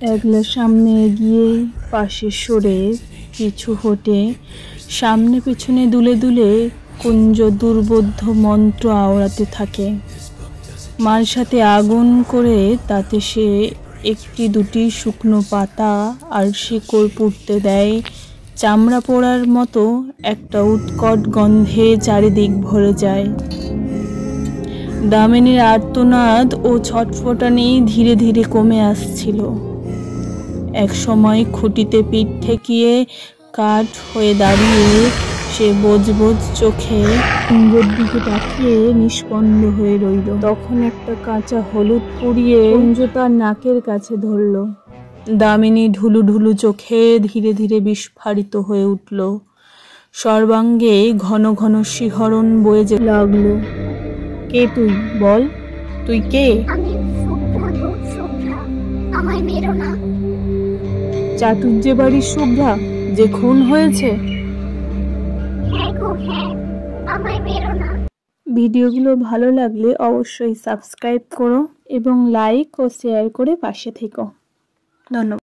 একলা সামনে এগিয়ে, পাশে সরে, পিছু হটে, সামনে পেছনে দুলে দুলে কুঞ্জ দুর্বোধ্য মন্ত্র আওড়াতে থাকে। মার সাথে আগুন করে তাতে সে একটি দুটি শুকনো পাতা আর শিকড় পুড়তে দেয়। চামড়া পোড়ার মতো একটা উৎকট গন্ধে চারিদিক ভরে যায়। দামিনীর আর্তনাদ ও ছটফটানি ধীরে ধীরে কমে আসছিল। এক সময় খুঁটিতে পিঠ ঠেকিয়ে কাঠ হয়ে দাঁড়িয়ে সে বোজ বোজ চোখে কুঞ্জের দিকে তাকিয়ে নিষ্পন্দ হয়ে রইল। তখন একটা কাঁচা হলুদ পুড়িয়ে কুঞ্জ তার নাকের কাছে ধরল। দামিনী ঢুলু ঢুলু চোখে ধীরে ধীরে বিস্ফারিত হয়ে উঠল। সর্বাঙ্গে ঘন ঘন শিহরণ বয়ে যেতে লাগলো। কে তুই? বল, তুই কে? চাটুর্যে বাড়ির শুভ্রা যে খুন হয়েছে? ভিডিওগুলো ভালো লাগলে অবশ্যই সাবস্ক্রাইব করো এবং লাইক ও শেয়ার করে পাশে থেকো। ধন্যবাদ।